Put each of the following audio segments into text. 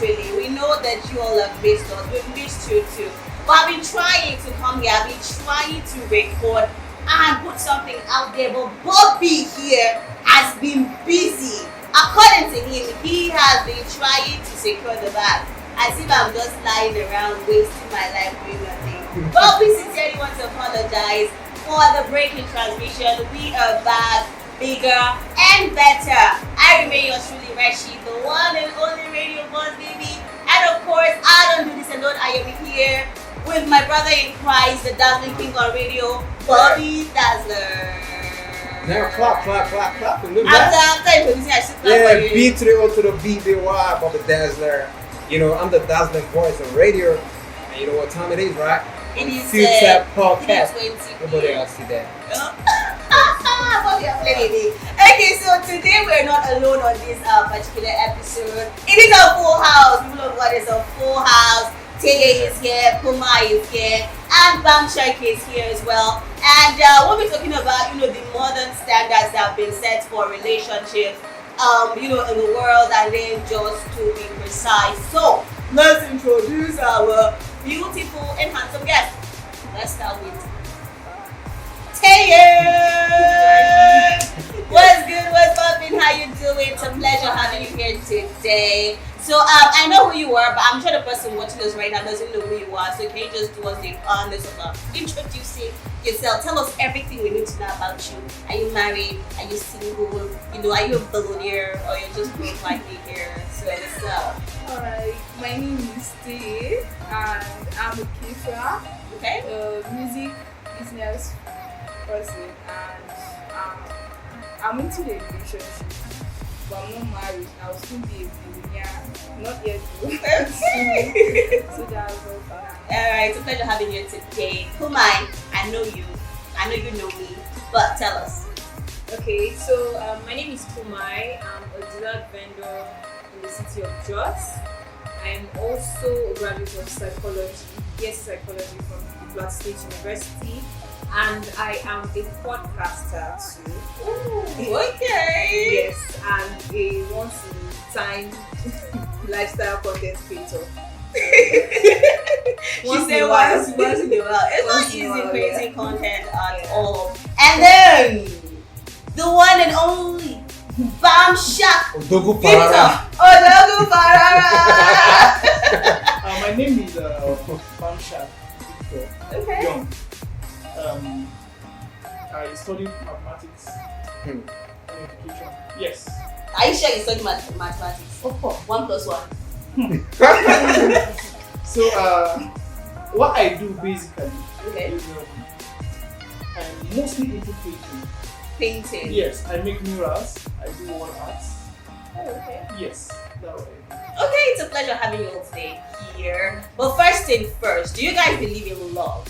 literally. We know that you all have missed us. We've missed you too. But I've been trying to come here. I've been trying to record and put something out there. But Bobby here has been busy. According to him, he has been trying to secure the bag. As if I'm just lying around wasting my life doing nothing. Bobby sincerely wants to apologize for the break in transmission. We are back, bigger and better. I remain yours truly, Reshi, the one and only radio boss, baby. And of course, I don't do this alone. I am here with my brother in Christ, the dazzling king on radio, Bobby Dazzler. Now clap. After introducing, I should clap for you. B to the O to the B, the Y, Bobby Dazzler. You know, I'm the dazzling voice on radio. And you know what time it is, right? It is Unfiltered podcast. 20 Nobody else see that. Bobby, I'm playing it. Okay, so today we're not alone on this particular episode. It is a full house. People of God, it's a full house. Teye is here, Puma is here, and Bamshak is here as well. And we'll be talking about, the modern standards that have been set for relationships, in the world, and then just to be precise. So let's introduce our beautiful and handsome guest. Let's start with Teye. What's good? What's poppin'? How you doing? It's a pleasure having you here today. So I know who you are, but I'm sure the person watching us right now doesn't know who you are. So can you just do us the honors of introducing yourself? Tell us everything we need to know about you. Are you married? Are you single? Are you a billionaire or you're just broke like me here? So what's up? Alright, my name is Teye and I'm a caterer, Okay. music business person, and I'm into the relationship, but I'm not married. I'll soon be a billionaire, not yet though. Okay. So that's all for now. Alright, it's a pleasure having you today. Kumai, I know you. I know you know me, but tell us. Okay, so my name is Kumai. I'm a dessert vendor in the city of Jos. I'm also a graduate of psychology, BSc psychology from Plateau State University, and I am a podcaster too. Ooh, okay. Yes, and a once-in-time lifestyle content creator. She said once in a while. It's not Once in a easy while, creating content at all. And then the one and only Bam Shak Odogu Victor Parara. Odogu Parara. My name is Bamshak Victor Okay. Young. I studied mathematics and education. Yes. Are you sure you studied mathematics? Of course. 1 + 1. So, what I do basically Okay. is I'm mostly into painting. Painting. Yes, I make murals. I do wall arts. Oh, okay. Yes, that way. Okay, it's a pleasure having you all today here. But first thing first, do you guys believe in love?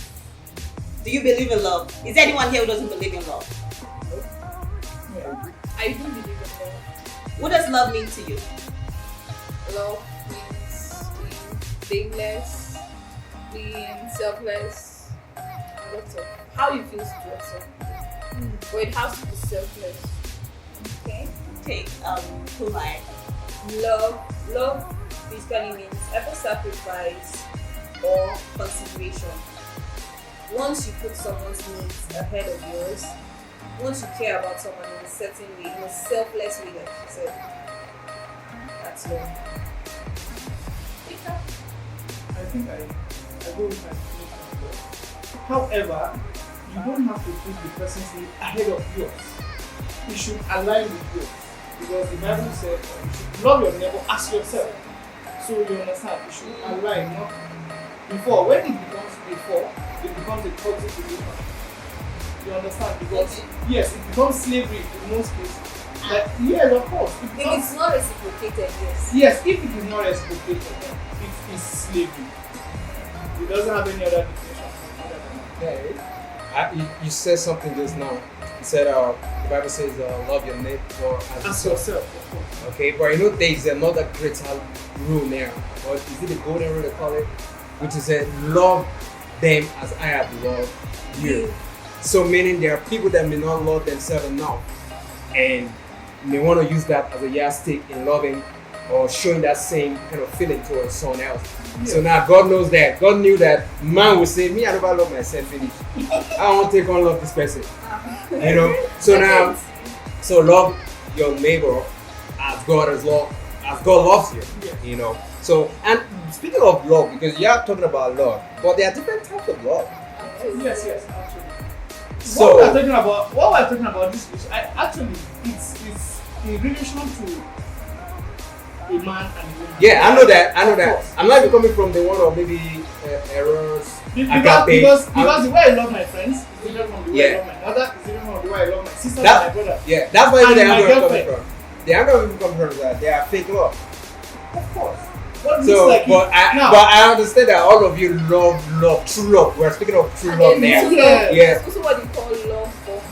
Do you believe in love? Is there anyone here who doesn't believe in love? Yeah. I do believe in love. What does love mean to you? Love means being blameless, being selfless, and lots of how you feel to yourself. But it has to be selfless. Okay. Take Kumai. Love basically means every sacrifice or consideration. Once you put someone's needs ahead of yours, once you care about someone in a certain way, in a selfless way, like she said, that's love. I think I go with my definition of love. However, you don't have to put the person's need ahead of yours. You should align with yours. Because the Bible said you should love your neighbor as yourself. So you understand, you should align, not before. When it becomes before, it becomes a toxic relationship. You understand? Because yes, it becomes slavery in most cases. Like, yes, of course. If it's not reciprocated, yes. Yes, if it is not reciprocated, then it is slavery. It doesn't have any other definition. Okay. You said something just now. You said the Bible says love your neighbor as As yourself. yourself, of course. Okay, but there is another greater rule now. Or is it the golden rule they call it? Which is love them as I have loved you. So meaning there are people that may not love themselves enough and they want to use that as a yardstick in loving or showing that same kind of feeling towards someone else. So now God knows that. God knew that man would say, me, I never love myself finish. I won't take on love this person. You know? So now, so love your neighbor as God loves you. You know? So, and speaking of love, because you are talking about love, but there are different types of love. Yes, actually. So What we're talking about this is it's in relation to a man and a woman. yeah, I know that. Of course. I'm not even coming from the one of maybe errors. Because the way I love my friends is different from the way I love my mother, is different from the way I love my sister and my brother. Yeah, that's why And the my anger is coming girlfriend. from. The anger people come from that they are fake love. Of course. What So, looks like but it now. I understand that all of you love true love. We're speaking of true love now. Yeah. It's also what you call love for.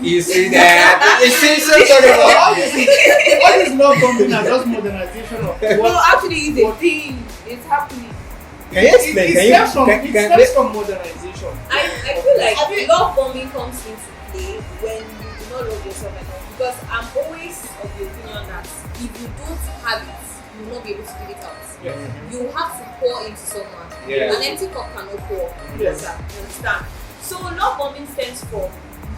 You see that? You see, so talking about all this love bombing are just modernization of No, what actually, it's a thing. It's happening. Can you explain? it stems from modernization. I feel like love bombing comes into play when you do not love yourself enough. Because I'm always of the opinion that if you don't have it, you will not be able to give it out. Yes. You have to pour into someone. Yeah. An empty cup cannot pour. Yes. You understand? So love bombing stems from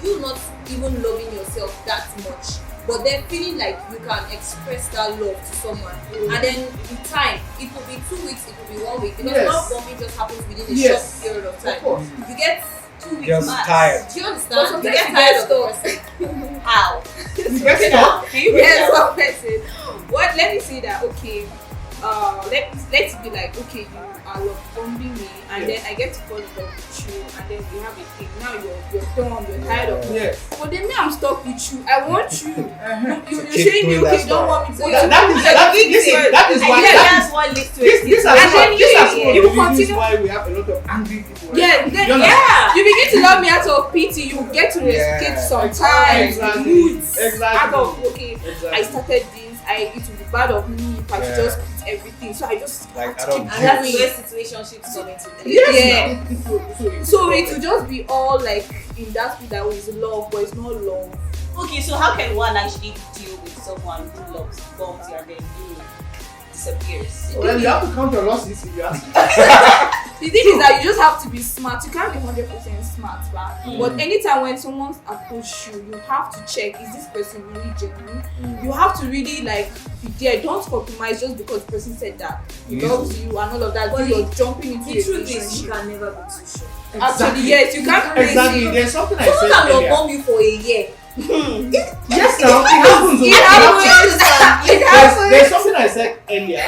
you not even loving yourself that much, but then feeling like you can express that love to someone. And then with time, it could be 2 weeks, it could be 1 week. Because Yes. love bombing just happens within a Yes. short period of time. Of course. You get 2 weeks Just max. tired. Do you But understand? You sometimes get you tired get of the stuck. person. How? You get stuck? Can you break Yes, down? one person. What? Let me say that. Okay. Let's be like, okay, you are love bombing me, and Yes. then I get to fall in love with you, and then we have a thing. Now you're done. You're tired of me. Yes. But then me, I'm stuck with you. I want you. You're keep showing me, doing that okay, you don't stuff. want me to. That is why That's what leads to this it. are And some then of the you reasons continue- why we have a lot of angry people. right? Yeah, then, You understand? yeah. You begin to love me out of pity. You get to reciprocate sometimes. Exactly. Moods. Exactly. Out of okay. Exactly. I started this. It would be bad of me if I should Yeah. just quit everything. So I just Like, have I to don't keep And that's doing where it. situationships come into play. Yes, Yeah. now. So it will just be all like in that way that is love, but it's not love. Okay, so how can one actually deal with someone who loves bombs you and then disappears? Well, you have to count your losses if you ask me. The thing is that you just have to be smart. You can't be 100% smart, right? But anytime when someone's approach you, you have to check, is this person really genuine? You have to really like be there. Don't compromise just because the person said that he loves you and all of that. But you're jumping into The a truth is, you relationship. can never be too sure. Actually, yes, you can't crazy. Exactly. There's something I Someone said can love earlier. bomb you for a year. Yes, now it happens. It happens. There's something I said earlier.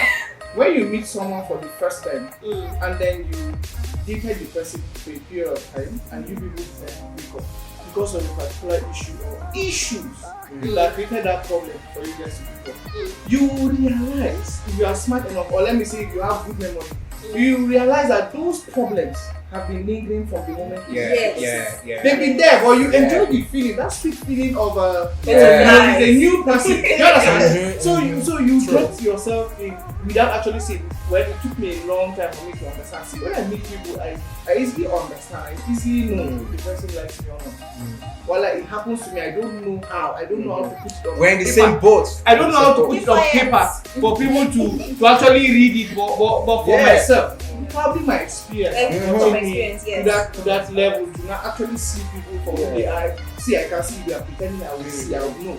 When you meet someone for the first time and then you dated the person for a period of time and you people break up because of a particular issue or issues that created that problem for you guys to break up, you will realize if you are smart enough, or let me say if you have good memory, you realize that those problems have been lingering from the moment you Yes. they've been there, but you enjoy the feeling, that sweet feeling of Yeah. a new person. You understand? Mhm. So you True. get yourself in without actually saying. Well, it took me a long time for me to understand. See, when I meet people, I easily understand. I easily know if the person likes me or not. Well, like, it happens to me. I don't know how. I don't know how to put it on We're in the paper. same boat. I don't know how to put it on Defiance. paper for people to actually read it, but for Yeah. myself, probably my experience From taught me experience, yes. to that level to not actually see people for who they are. See, I can see they are pretending I will see, I will know.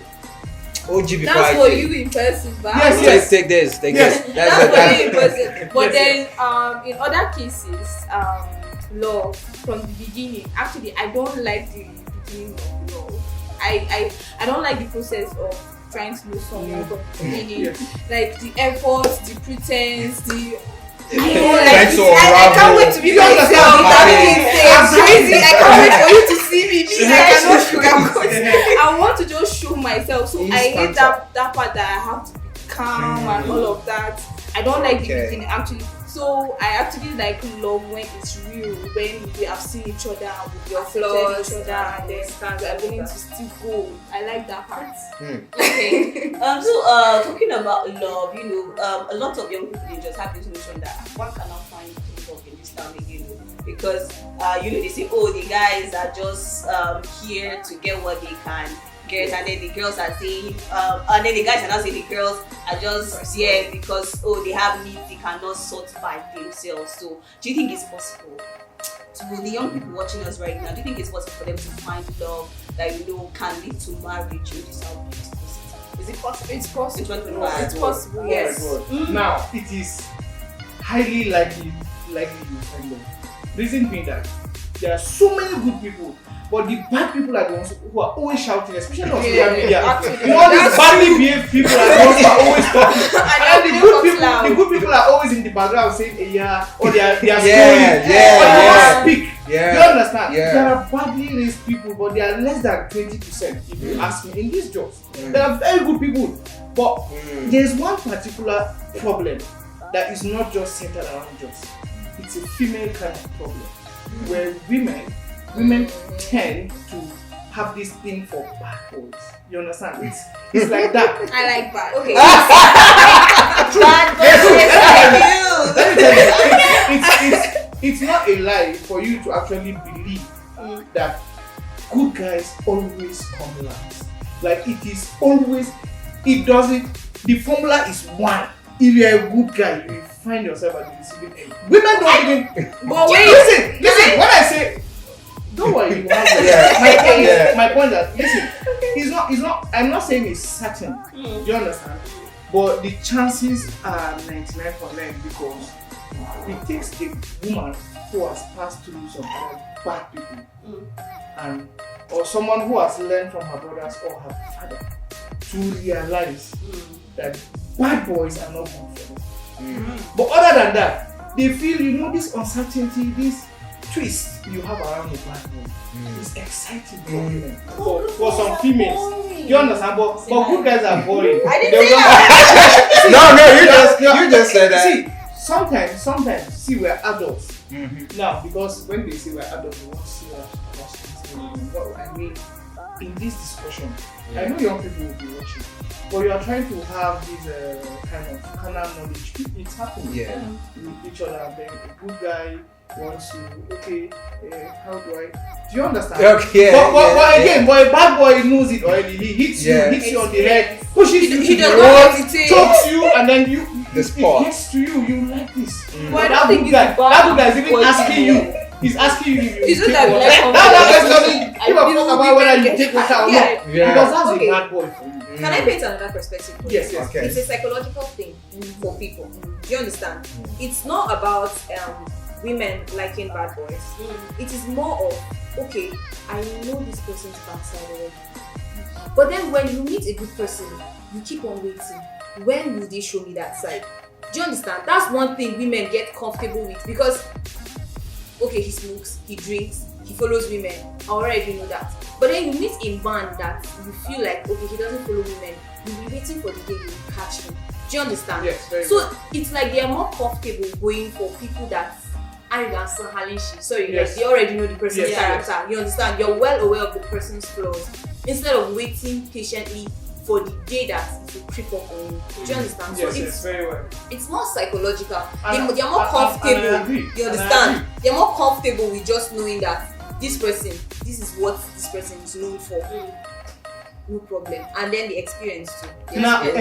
OG before That's I for take- you in person, but Yes, Take this. Yes. that's for you in That's person. But Yes, then in other cases, love from the beginning. Actually, I don't like the beginning of love. I don't like the process of trying to know someone from the beginning. Yes. Like the effort, the pretense, the I Trying don't like to it. I can't unravel. wait to be You understand? myself. That Yeah. means it's crazy. I can't wait for you to see me. Me, I cannot sugarcoat. I want to just show myself. So I hate Instant. that part that I have to be calm and all of that. I don't like the Okay. beginning actually. So I actually like love when it's real, when we have seen each other and we have Flaws accepted each other and then stands we are and willing all to that. still go. I like that part. Okay. So talking about love, a lot of young people they just have this notion that one cannot find true love in this town again, because they say, oh, the guys are just here to get what they can girls, and then the girls are saying, and then the guys are not saying the girls are just here because they have needs they cannot sort by themselves. So do you think it's possible to the young people watching us right now? Do you think it's possible for them to find love that can lead to marriage in this our beautiful city? Is it possible? It's possible. It's possible. Yes. Now it is highly likely you find love. Reason being that there are so many good people, but the bad people are the ones who are always shouting, especially on social media. All these badly behaved people are the ones who are always talking. And the good people are always in the background saying, or they are speak. Yeah. You understand? Yeah. There are badly raised people, but they are less than 20%. If you ask me, in these jobs, there are very good people, but there's one particular problem that is not just centered around jobs. It's a female kind of problem where women tend to have this thing for bad boys. You understand? It's like that. I like bad. Okay. Bad boys. Let me tell you, it's not a lie for you to actually believe that good guys always come last. Like the formula is one. If you're a good guy, you find yourself at the receiving end. Women don't even. But listen. When I say, don't worry, you have my point that listen, it's not. I'm not saying it's certain. Do you understand? But the chances are 99.9 because it takes a woman who has passed through some bad people or someone who has learned from her brothers or her father to realize that bad boys are not good for them. But other than that, they feel this uncertainty, this twist you have around the bad boy is exciting for women. For some females. Do you understand? But good guys are boring. I didn't say that. No, you just said that. See, sometimes, we're adults. Now, because when they say we're adults, we want to see what I mean, in this discussion, I know young people will be watching, but you are trying to have this kind of carnal knowledge. It's happening with each other. And then a good guy wants to, how do you understand? Okay. But a bad boy knows it already. He hits you on the head, pushes you to the wall, chokes you, and then it gets to you. You like this. But That good guy is even asking you. He's asking you if you take water. That doesn't give a fuck about whether you take water or not. Because that's a bad boy for you. Can I paint another perspective? Yes. Okay. It's a psychological thing for people. Do you understand? It's not about women liking bad boys. It is more of, I know this person's backside already. But then when you meet a good person, you keep on waiting. When will they show me that side? Do you understand? That's one thing women get comfortable with because, he smokes, he drinks, he follows women. I already know that. But then you meet a man that you feel like, he doesn't follow women. You'll be waiting for the day you catch him. Do you understand? Yes, very so well. It's like they are more comfortable going for people that arrogance and halishi. Sorry, Yes. they already know the person's character. Yes. You understand? You're well aware of the person's flaws. Instead of waiting patiently for the day that it will creep up on you. Do you understand? Yes, very well. It's more psychological. And They're more comfortable. I agree. You understand? They're more comfortable with just knowing that this is what this person is known for. No problem. And then the experience too. Now we are.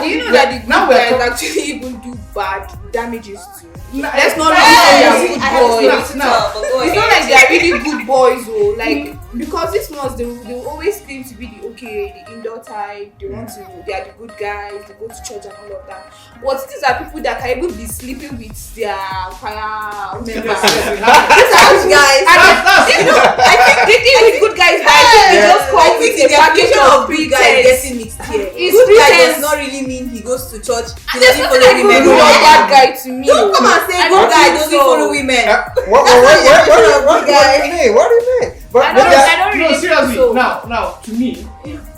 Do you know that the now good we are guys actually even do bad damages too? Let's not Yes, really I have good boys. to tell, but go It's not ahead. like they are really good boys, though. Like because these ones they will always claim to be the indoor type. They are the good guys. They go to church and all of that. But these are people that can even be sleeping with their choir members. These are good guys. I think the thing with good guys, they just come with a package of good guys pretense. getting mixed here. It's Good guy pretense. does not really mean he goes to church. He There's doesn't nothing follow like women. good or bad guy to me. Don't come and say I good don't guy think doesn't so. follow women. What do you mean? What do you mean? But I don't No, really seriously. think so. Now, to me,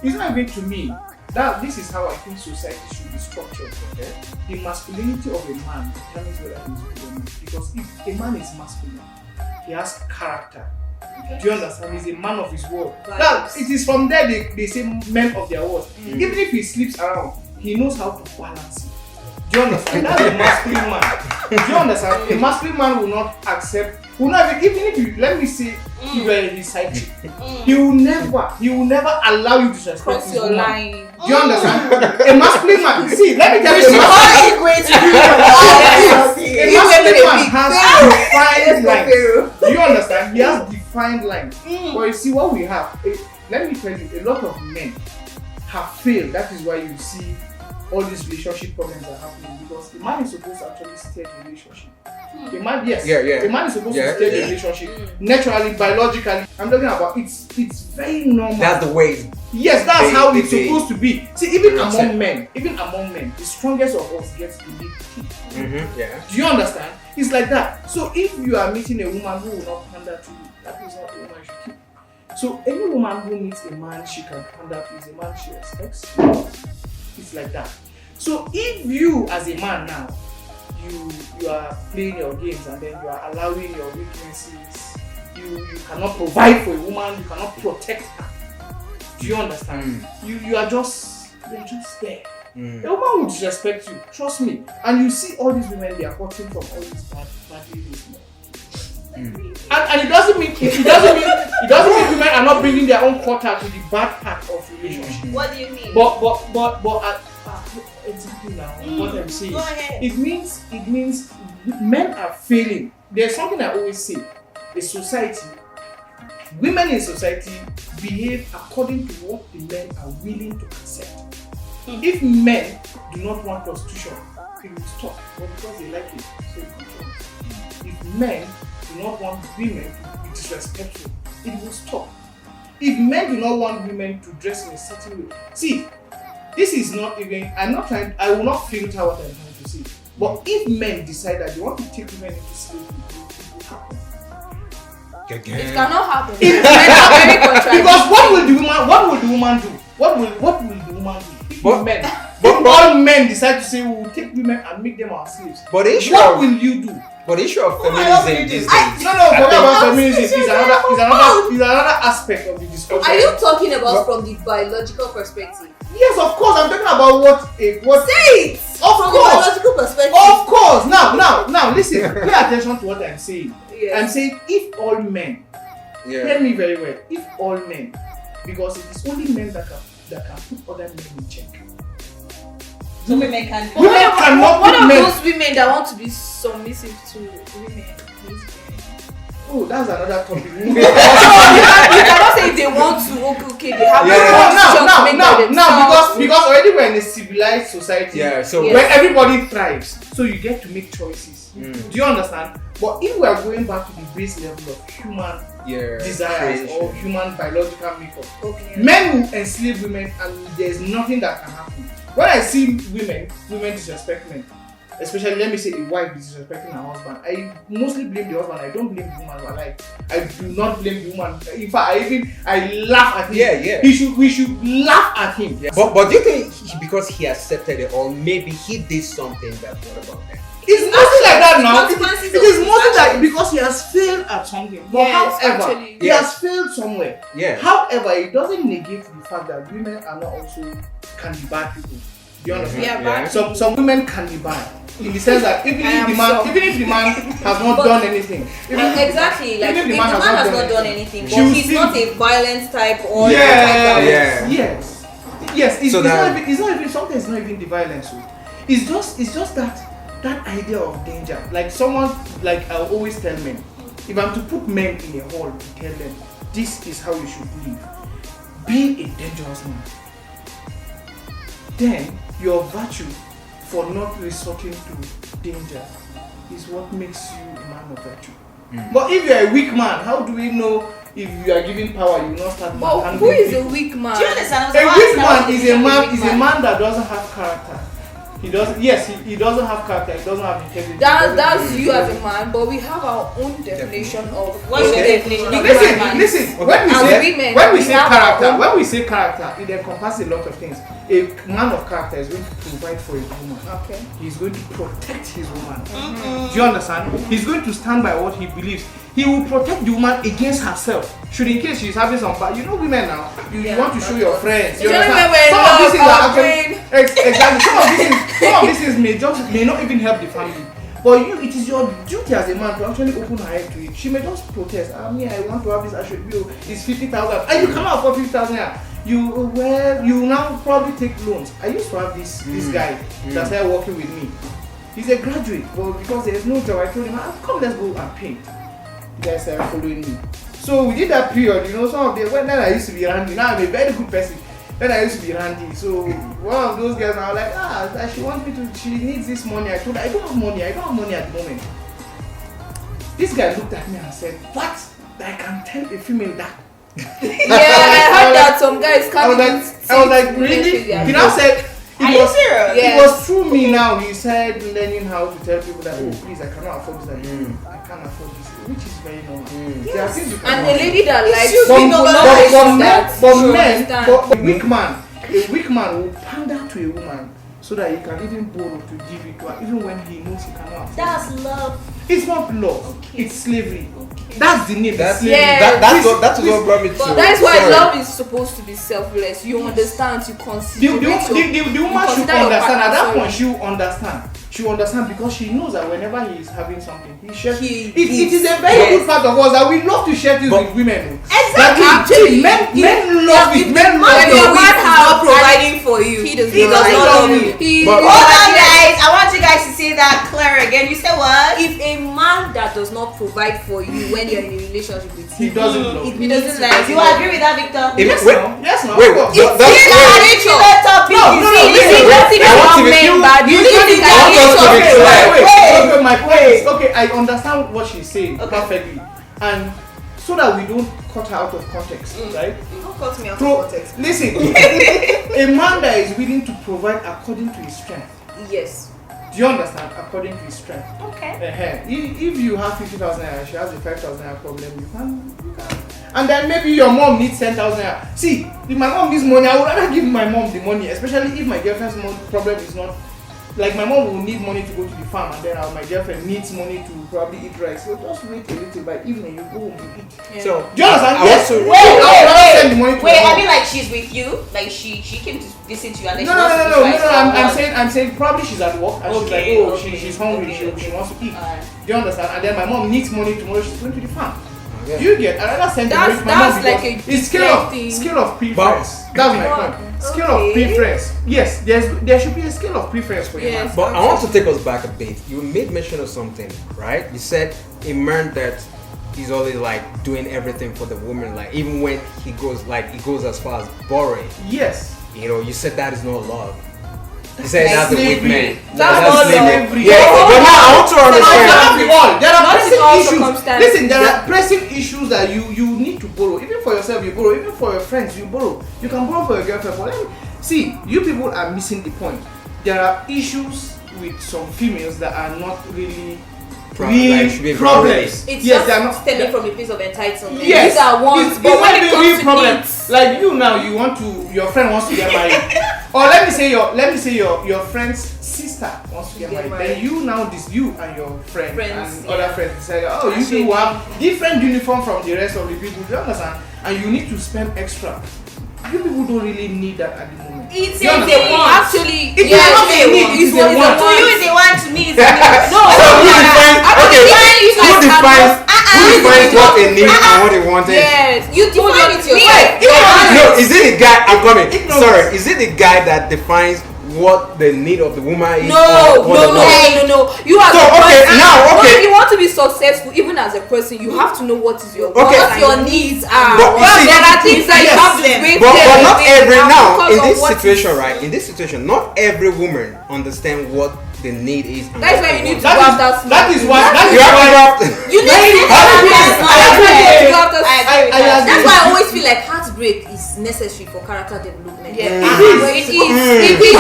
it's not even to me. That this is how I think society should be structured. Okay, the masculinity of a man determines whether he's good or not. Because if a man is masculine, he has character. Do you understand? He's a man of his word. That it is from there they say men of their word. Even if he sleeps around, he knows how to balance it. Do you understand? That's a masculine man. Do you understand? A masculine man will not accept, will not even if you, let me say, if you are his side chick, he will never allow you to disrespect Cross his your woman. line. Do you understand? A masculine man, see, let me tell you, She's all equate to you. a masculine man has defined lines. Do you understand? He has defined lines. But you see what we have, let me tell you, a lot of men have failed. That is why you see all these relationship problems are happening, because the man is supposed to actually steer the relationship. The man, yes, the man is supposed to steer the relationship naturally, biologically. I'm talking about it's very normal. That's the way. Yes, that's how it's supposed to be. See, even among men, the strongest of us gets the lead team. Yeah. Do you understand? It's like that. So if you are meeting a woman who will not pander to you, that is not a woman you should keep. So any woman who meets a man she can pander to is a man she respects. It's like that. So if you as a man now, you are playing your games and then you are allowing your weaknesses, you cannot provide for a woman, you cannot protect her. Do you understand? You are just there. A woman will disrespect you, trust me. And you see all these women, they are hurting from all these bad behaviors. And it doesn't mean women are not bringing their own quota to the bad part of relationship. What do you mean? But exactly now what I'm saying. Go ahead. It means men are failing. There's something I always say. Women in society behave according to what the men are willing to accept. If men do not want prostitution, it will stop. But because they like it, so it controls. If men do not want women to be disrespectful, it will stop. If men do not want women to dress in a certain way, see, this is not even, I will not filter what I'm trying to say. But if men decide that they want to take women into slavery, it will happen. It cannot happen. Because what will the woman do? What will the woman do? If all men decide to say we will take women and make them our slaves, what will you do? But the issue of feminism these days. Forget about feminism. It's another aspect of the discussion. Are you talking about from the biological perspective? Yes, of course. I'm talking about what. Say it. From the biological perspective. Of course. Now, listen. Pay attention to what I'm saying. Yes. I'm saying if all men. Hear me very well. If all men, because it is only men that can put other men in check. So women can. Women cannot What put are men. those women that want to be submissive to women? Oh, that's another topic. You cannot say they want to. Okay, they have Now, because already we're in a civilized society. Where everybody thrives, so you get to make choices. Do you understand? But if we are going back to the base level of human desires or human biological makeup, men will enslave women, and there's nothing that can happen. When I see women disrespect men, especially let me say a wife disrespecting her husband, I mostly blame the husband. I don't blame the woman. I do not blame the woman. In fact, I laugh at him. We should laugh at him. But do you think because he accepted it, or maybe he did something that brought about that? It's mostly like that now. It is mostly like because he has failed at something. But however, he has failed somewhere. However, it doesn't negate the fact that women are not also can be bad people. Do you understand? Some women can be bad. In the sense that even if the man has not done anything. Exactly. Like if the man has not done anything, but he's not a violent type or Yes. Sometimes it's not even the violence. It's just that idea of danger. Like I always tell men, if I'm to put men in a hall to tell them this is how you should live, be a dangerous man. Then your virtue for not resorting to danger is what makes you a man of virtue. But if you're a weak man, how do we know if you are given power you will not start handling? Who is a weak man? Do you understand? A weak man is a man that doesn't have character. He doesn't have character, he doesn't have integrity. That's you as a man, but we have our own definition of what's the definition of listen, when we say character, it encompasses a lot of things. A man of character is going to provide for his woman. Okay. He's going to protect his woman. Do you understand? He's going to stand by what he believes. He will protect the woman against herself. Should in case she's having some bad, you know, women now. You want to show your friends. You understand? Some of these things are actually exactly. Some of these things may not even help the family. But it is your duty as a man to actually open her head to it. She may just protest. I want to have this assured bill. It's 50,000, and you cannot afford 50,000. You now probably take loans. I used to have this guy that started working with me. He's a graduate, but because there's no job, I told him, come, let's go and paint. You guys are following me. So we did that period, some of the when then I used to be randy. Now I'm a very good person. Then I used to be randy. So one of those guys now like, she wants me to, she needs this money. I told her, I don't have money at the moment. This guy looked at me and said, what? I can tell a female that. Yeah, I heard that some guys can't. I was like, really? He now said, it was through me now. He said, learning how to tell people that, please, I cannot afford this. I can't afford this, which is very normal. Yes. And the lady that likes but a weak man will pander to a woman so that he can even borrow to give it to her, even when he knows he cannot afford. That's love. It's not love. Okay. It's slavery. Okay. That's the name. That's slavery. That's what brought me to. That's why love is supposed to be selfless. You understand. You consider. The woman should understand. At that point, she will understand. She will understand because she knows that whenever he is having something, he shares. It is a very good part of us that we love to share things with women. Exactly. Men love it. Men love it. Your man is not providing for you. He does not love you. Hold on, guys. I want you guys to say that clear again. You said what? If a man that does not provide for you when you're in a relationship with him, he doesn't love you. He doesn't like you. Agree with that, Victor? Yes, no. Wait. My point is, I understand what she's saying perfectly, and so that we don't cut her out of context, right? You don't cut me out of context. Listen, a man that is willing to provide according to his strength. Yes. Do you understand? According to his strength. Okay. If you have 50,000 naira, she has a 5,000 naira problem, you can. And then maybe your mom needs 10,000 naira. See, if my mom needs money, I would rather give my mom the money, especially if my girlfriend's problem is not. Like my mom will need money to go to the farm, and then my girlfriend needs money to probably eat rice. So just wait a little. By evening, you go home and eat. Yeah. So do you understand? Wait. I mean, like she's with you. Like she came to visit you, and then No. I'm saying probably she's at work and she's hungry. She wants to eat. Do you understand? And then my mom needs money tomorrow. She's going to the farm. Yeah. You get another sentence. That's like a scale of preference. That's my point. Scale of preference. Yes, there should be a scale of preference for your man. But I want to take us back a bit. You made mention of something, right? You said a man that is always like doing everything for the woman, like even when he goes as far as borrowing. Yes. You said that is not love. You said that's a weak man. That's not slavery. Yeah, but now I want to understand. There are pressing issues. Listen, there are pressing issues that you need to borrow. Even for yourself, you borrow. Even for your friends, you borrow. You can borrow for your girlfriend. But see, you people are missing the point. There are issues with some females that are not really problems. It's just stemming from a piece of entitlement. Yes, these are ones, but when it comes to problems, like you now, your friend wants to get married, or let me say your friend's sister wants to get married. Then you and your friend and other friends decide, you two have different uniform from the rest of the people. Do you understand? And you need to spend extra. You people don't really need that at the moment. It's a want. Actually, it's not a need. It's a want. To you, it's a want. To me, it's a need. No. Who defines what a need and what a want is? Yes, you define it yourself. No, is it the guy? I'm coming. Sorry, is it the guy that defines what the need of the woman is? No. You are okay. If you want to be successful, even as a person, you have to know what is your what your needs are. But there are things that you have to break. But not every now in this situation, right? In this situation, not every woman understand what the need is. That's why you need to go after. That is why you need to go after. That's why I always feel like heartbreak is necessary for character development. Yeah, it is.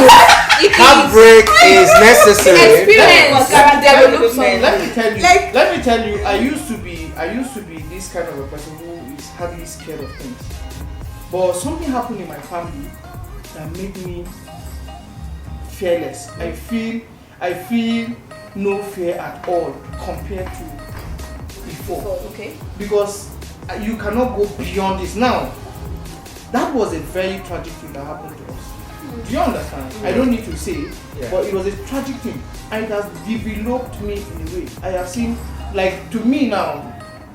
Heartbreak is necessary. Experience character development. Let me tell you. I used to be this kind of a person who is hardly scared of things. But something happened in my family that make me fearless. I feel no fear at all compared to before. Okay. Because you cannot go beyond this. Now, that was a very tragic thing that happened to us. Do you understand? I don't need to say it, but it was a tragic thing. And it has developed me in a way. I have seen, like, to me now,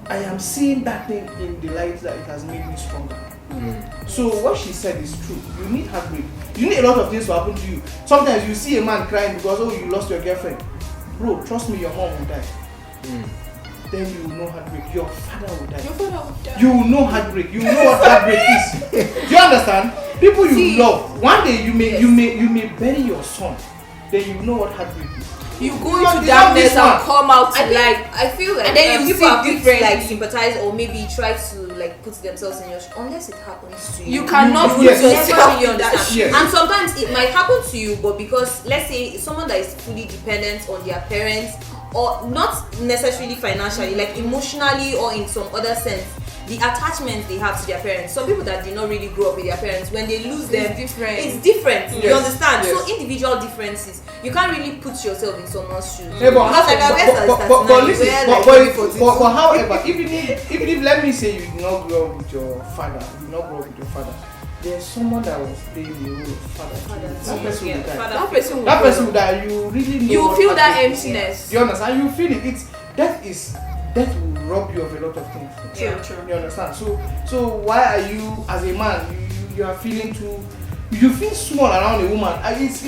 I am seeing that thing in the light that it has made me stronger. So what she said is true. You need heartbreak. You need a lot of things to happen to you. Sometimes you see a man crying because, oh, you lost your girlfriend. Bro, trust me, your mom will die. Then you will know heartbreak. Your father will die. You will know heartbreak. You will know what heartbreak is. Do you understand? People you love. One day you may bury your son. Then you know what heartbreak is. You go into darkness and come out to light. I feel like and then you people are see quick to like different. sympathize or maybe try to like put themselves in your shoes unless it happens to you. You cannot put Yes. yourself Never really in that understand. shit. Yes. And sometimes it might happen to you, but because let's say someone that is fully dependent on their parents, or not necessarily financially, like emotionally or in some other sense, the attachment they have to their parents. Some people that did not really grow up with their parents, when they lose them, It's different. It's different. You Yes. understand? Yes. So individual differences. You can't really put yourself in someone's shoes. Yeah, but Because like I guess but listen, but however, however, even if let me say you did not grow up with your father, there's someone that was playing the role of father. That person will die. That person will die. You really know. You what feel that heartbreak is. emptiness. You understand? You feel it. Death will rob you of a lot of things. True. You understand? So why are you as a man you are feeling too? You feel small around a woman. It's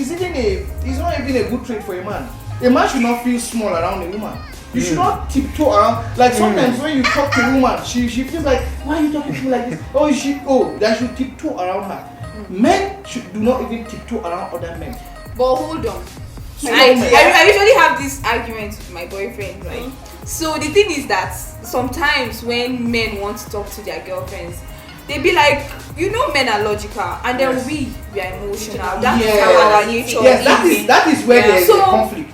not even a good trait for a man. A man should not feel small around a woman. You should not tiptoe around. Like sometimes when you talk to a woman, she feels like, why are you talking to me like this? That should tiptoe around her. Men do not even tiptoe around other men. But hold on. So I usually have this argument with my boyfriend, right? So the thing is that sometimes when men want to talk to their girlfriends, they be like, men are logical, and then we are emotional. That is how our nature Yes, that is where there is a So, conflict.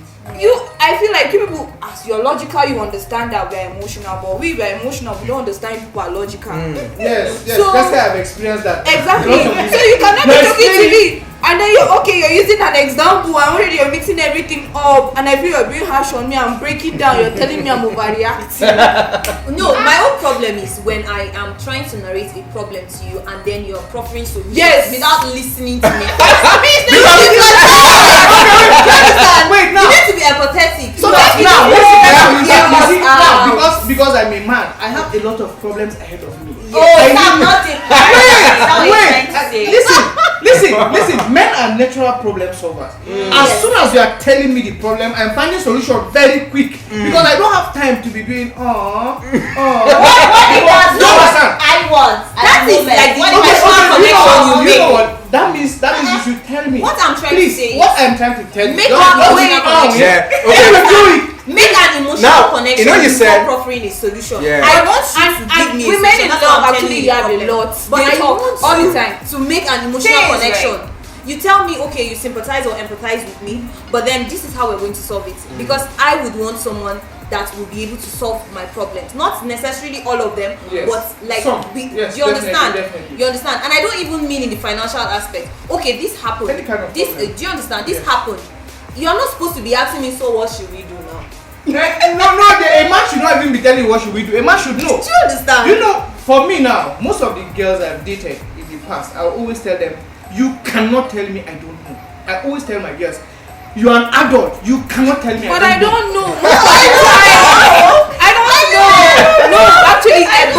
I feel like people, as you're logical, you understand that we are emotional, but we are emotional, we don't understand people are logical. Yes, So- that's why I've experienced that. Exactly. A lot of people- So you cannot be Now talking to explain me, and then you're using an example, and already you're mixing everything up, and I feel you're being harsh on me and breaking down. You're telling me I'm overreacting. No, my own problem is when I am trying to narrate a problem to you and then you're proffering solutions Yes. without listening to me. Wait, now. You need to be empathetic. So You that's have to now. be- You see, out. now because I'm a man, I have a lot of problems ahead of me. Oh, I stop, need- not a Listen, men are natural problem solvers. As soon as you are telling me the problem, I'm finding solution very quick because I don't have time to be doing What if that's No, not what understand? I want? That is like the what Okay, if okay, connection you you make. know what? That means you should tell me. What I'm trying Please, to say what is I'm trying to tell you. make Don't an go emotional down. connection. Yeah. Anyway, do it. Make an emotional Now, connection you know you before said- proffering a solution. Yeah. I want you to give me a women solution. in That's love what I'm actually telling you have the a problem. lot. But They I talk want all you the time. to make an emotional Things, connection. right? You tell me, okay, you sympathize or empathize with me, but then this is how we're going to solve it. Because I would want someone that will be able to solve my problems. Not necessarily all of them, Yes. but like, Some. do Yes, you understand? definitely. You understand? And I don't even mean in the financial aspect. Okay, this happened. Any kind of This, problem. do you understand? This Yes. happened. You're not supposed to be asking me, so what should we do now? No, a man should not even be telling you what should we do. A man should know. Do you understand? You know, for me now, most of the girls I've dated in the past, I always tell them, you cannot tell me I don't know. I always tell my girls, you're an adult, you cannot tell me But I I don't know. don't know. I don't know. No, actually, I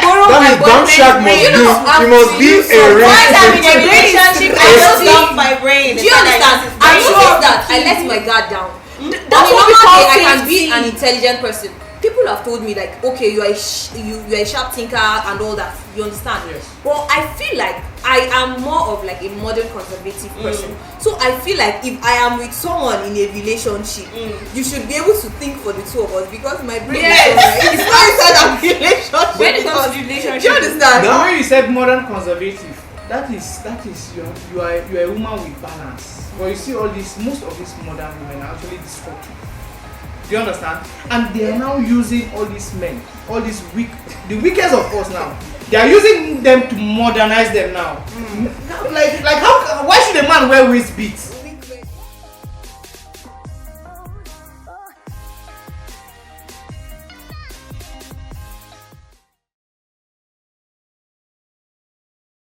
borrow That my means dumb shack boyfriend's must brain. be, you must be a Once I'm in a real relationship, I just dump my brain. Do you understand? I noticed that I let my guard down. That's On a what we normal call day, I can safety. be an intelligent person. People have told me like, okay, you are a sharp thinker and all that. You understand? Yes. Well, I feel like I am more of like a modern conservative person. So I feel like if I am with someone in a relationship, you should be able to think for the two of us because my brain Yes. is not inside a relationship. When it comes to relationship, do you understand? The way you said modern conservative, that is you are a woman with balance. But you see most of these modern women are actually destructive. Do you understand? And they are now using all these men, all these the weakest of us now. They are using them to modernize them now. Like how? Why should a man wear waist beats?